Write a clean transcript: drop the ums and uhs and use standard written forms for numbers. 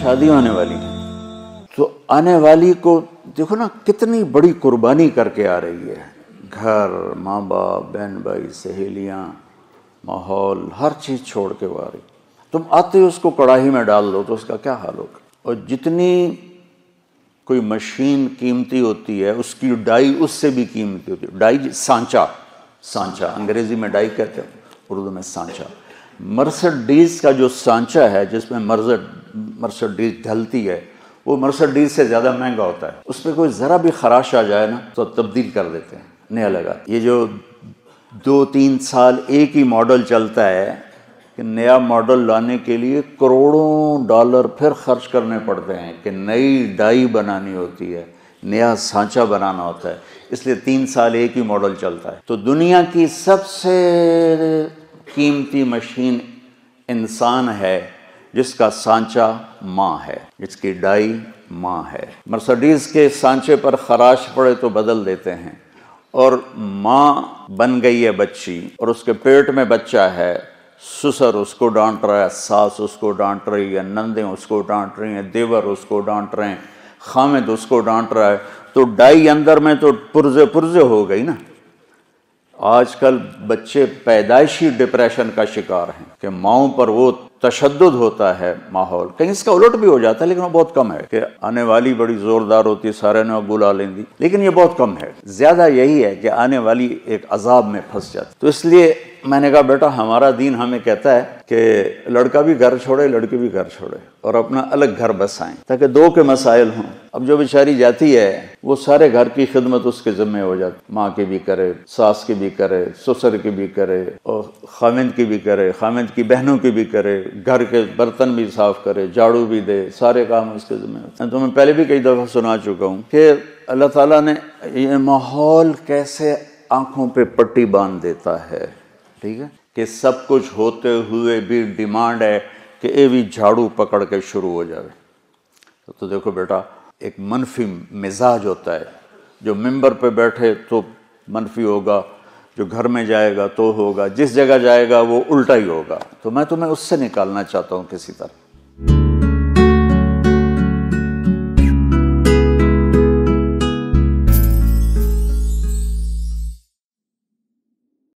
शादी होने वाली है, तो आने वाली को देखो ना कितनी बड़ी कुर्बानी करके आ रही है। घर, माँ बाप, बहन भाई, सहेलियाँ, माहौल, हर चीज़ छोड़ के वो आ रही। तुम आते ही उसको कढ़ाई में डाल दो तो उसका क्या हाल होगा। और जितनी कोई मशीन कीमती होती है उसकी डाई उससे भी कीमती होती है। डाई सांचा, सांचा अंग्रेजी में डाई कहते हैं, उर्दू में सांचा। मर्सिडीज़ का जो सांचा है जिसमें मर्सिडीज़ ढलती है, वो मर्सिडीज़ से ज़्यादा महंगा होता है। उस पर कोई ज़रा भी खराश आ जाए ना तो तब्दील कर देते हैं, नया लगा। ये जो 2-3 साल एक ही मॉडल चलता है कि नया मॉडल लाने के लिए करोड़ों डॉलर फिर खर्च करने पड़ते हैं कि नई डाई बनानी होती है, नया सांचा बनाना होता है, इसलिए 3 साल एक ही मॉडल चलता है। तो दुनिया की सबसे कीमती मशीन इंसान है जिसका सांचा माँ है, जिसकी डाई माँ है। मर्सिडीज़ के सांचे पर खराश पड़े तो बदल देते हैं, और माँ बन गई है बच्ची और उसके पेट में बच्चा है, ससुर उसको डांट रहा है, सास उसको डांट रही है, नंदें उसको डांट रही हैं, देवर उसको डांट रहे हैं, खामिद उसको डांट रहा है, तो डाई अंदर में तो पुर्जे पुर्जे हो गई ना। आजकल बच्चे पैदाइशी डिप्रेशन का शिकार हैं कि माओं पर वो तशद्दुद होता है माहौल। कहीं इसका उलट भी हो जाता है लेकिन वो बहुत कम है कि आने वाली बड़ी ज़ोरदार होती है, सारे ने बुला लेंगी, लेकिन ये बहुत कम है। ज़्यादा यही है कि आने वाली एक अजाब में फंस जाती। तो इसलिए मैंने कहा बेटा हमारा दीन हमें कहता है कि लड़का भी घर छोड़े, लड़की भी घर छोड़े और अपना अलग घर बसाएं ताकि 2 के मसाइल हों। अब जो बेचारी जाती है वो सारे घर की खिदमत उसके ज़िम्मे हो जाती, माँ की भी करे, सास की भी करे, ससुर की भी करे, और खामिद की भी करे, खामिद की बहनों की भी करे, घर के बर्तन भी साफ़ करे, झाड़ू भी दे, सारे काम उसके ज़िम्मे होते हैं। तो मैं पहले भी कई दफ़ा सुना चुका हूँ कि अल्लाह ताला ने ये माहौल कैसे आँखों पर पट्टी बांध देता है, ठीक है, कि सब कुछ होते हुए भी डिमांड है कि ये भी झाड़ू पकड़ के शुरू हो जाए। तो देखो बेटा, एक मनफी मिजाज होता है, जो मिंबर पे बैठे तो मनफी होगा, जो घर में जाएगा तो होगा, जिस जगह जाएगा वो उल्टा ही होगा। तो मैं तुम्हें उससे निकालना चाहता हूँ किसी तरह।